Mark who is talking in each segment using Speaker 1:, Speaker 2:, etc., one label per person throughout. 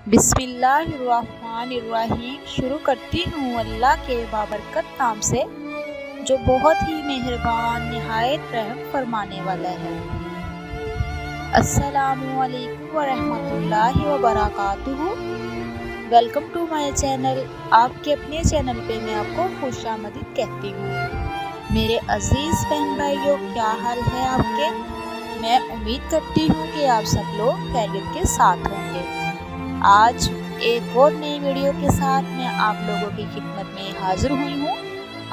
Speaker 1: बिस्मिल्लाहिर्रहमानिर्रहीम। शुरू करती हूँ अल्लाह के बाबरकत नाम से जो बहुत ही मेहरबान निहायत रहम फरमाने वाला है। अस्सलामु अलैकुम वरहमतुल्लाहि वबरकातुहू। Welcome to my channel. आपके अपने चैनल पे मैं आपको खुशामदीद कहती हूँ। मेरे अजीज़ बहन भाइयों, क्या हाल है आपके? मैं उम्मीद करती हूँ कि आप सब लोग खैरियत के साथ होंगे। आज एक और नई वीडियो के साथ मैं आप लोगों की खिदमत में हाजिर हुई हूँ।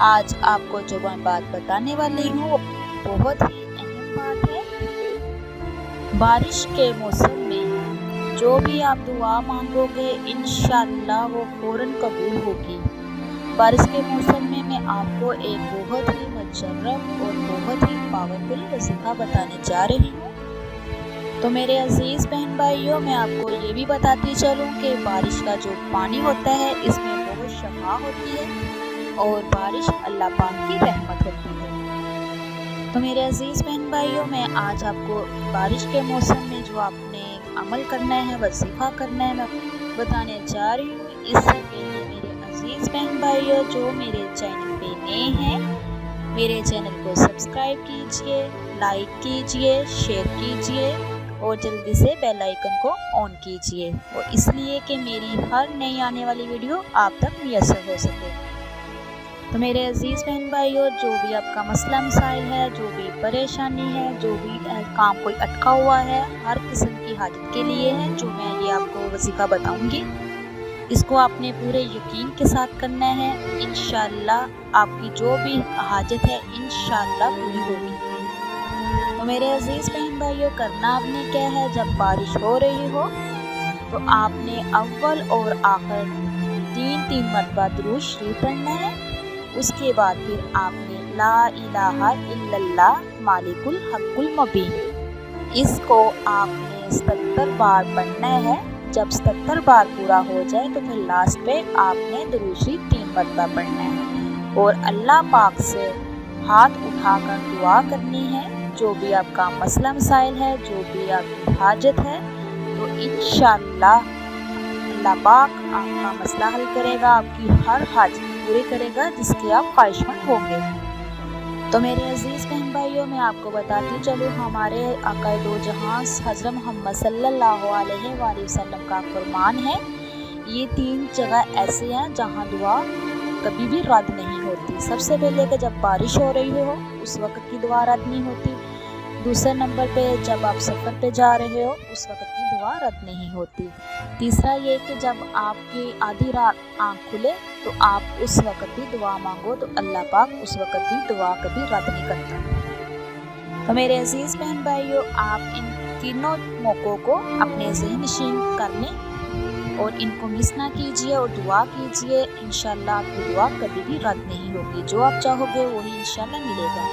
Speaker 1: आज आपको जो मैं बात बताने वाली हूँ वो बहुत ही अहम बात है। बारिश के मौसम में जो भी आप दुआ मांगोगे इंशाअल्लाह वो फ़ौरन कबूल होगी। बारिश के मौसम में मैं आपको एक बहुत ही मुजर्रब और बहुत ही पावरफुल वजीफ़ा बताने जा रही हूँ। तो मेरे अजीज़ बहन भाइयों, मैं आपको ये भी बताती चलूँ कि बारिश का जो पानी होता है इसमें बहुत शफा होती है और बारिश अल्लाह पाक की रहमत होती है। तो मेरे अजीज़ बहन भाइयों, मैं आज आपको बारिश के मौसम में जो आपने अमल करना है, वजीफ़ा करना है, मैं बताने जा रही हूँ। इससे पहले मेरे अजीज़ बहन भाइयों जो मेरे चैनल पे नए हैं, मेरे चैनल को सब्सक्राइब कीजिए, लाइक कीजिए, शेयर कीजिए और जल्दी से बेल आइकन को ऑन कीजिए, और इसलिए कि मेरी हर नई आने वाली वीडियो आप तक मुयस्सर हो सके। तो मेरे अजीज़ बहन भाइयों, जो भी आपका मसला मसाइल है, जो भी परेशानी है, जो भी काम कोई अटका हुआ है, हर किस्म की हाजत के लिए है जो मैं ये आपको वजीफ़ा बताऊंगी। इसको आपने पूरे यकीन के साथ करना है। इंशाअल्लाह आपकी जो भी हाजत है इंशाअल्लाह पूरी होगी। तो मेरे अजीज़ बहन भाइयों, करना आपने क्या है, जब बारिश हो रही हो तो आपने अव्वल और आखिर 3 मरतबा दुरूद शरीफ पढ़ना है। उसके बाद फिर आपने ला इलाहा इल्लल्लाह मालिकुल हक़्क़ुल मुबीन, इसको आपने 77 बार पढ़ना है। जब 77 बार पूरा हो जाए तो फिर लास्ट पे आपने दुरूद शरीफ 3 मरतबा पढ़ना है और अल्लाह पाक से हाथ उठाकर दुआ करनी है। जो भी आपका मसला मसाइल है, जो भी आपकी हाजत है, तो इंशाअल्लाह अल्लाह पाक आपका मसला हल करेगा, आपकी हर हाजत पूरी करेगा जिसके आप ख्वाहिशमंद होंगे। तो मेरे अजीज़ बहन भाइयों, मैं आपको बताती चलूँ, हमारे आका दो जहां हज़रत मोहम्मद सल्लल्लाहु अलैहि वसल्लम का फरमान है, ये 3 जगह ऐसे हैं जहां दुआ कभी भी रद्द नहीं होती। सबसे पहले कि जब बारिश हो रही हो उस वक्त की दुआ रद्द नहीं होती। दूसरे नंबर पे जब आप सफ़र पे जा रहे हो उस वक्त की दुआ रद्द नहीं होती। तीसरा ये कि जब आपकी आधी रात आँख खुले तो आप उस वक्त भी दुआ मांगो तो अल्लाह पाक उस वक्त भी दुआ कभी रद्द नहीं करता। तो मेरे अजीज़ बहन भाइयों, आप इन तीनों मौक़ों को अपने ज़हन नशीन कर लें और इनको मिस ना कीजिए और दुआ कीजिए। इंशाअल्लाह आपकी दुआ कभी भी रद्द नहीं होगी। जो आप चाहोगे वही इंशाअल्लाह मिलेगा।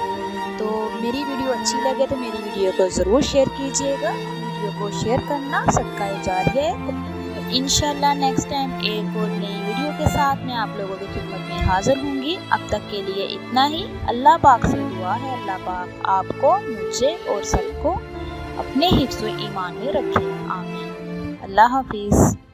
Speaker 1: तो मेरी वीडियो अच्छी लगे तो मेरी वीडियो को ज़रूर शेयर कीजिएगा। वीडियो को शेयर करना सदका जारिया है। इंशाअल्लाह नेक्स्ट टाइम एक और नई वीडियो के साथ मैं आप लोगों की खिदमत में हाजिर होंगी। अब तक के लिए इतना ही। अल्लाह पाक से दुआ है अल्लाह पाक आपको, मुझे और सबको अपने हिफ्ज़ व ईमान में रखें। आमीन। अल्लाह हाफिज़।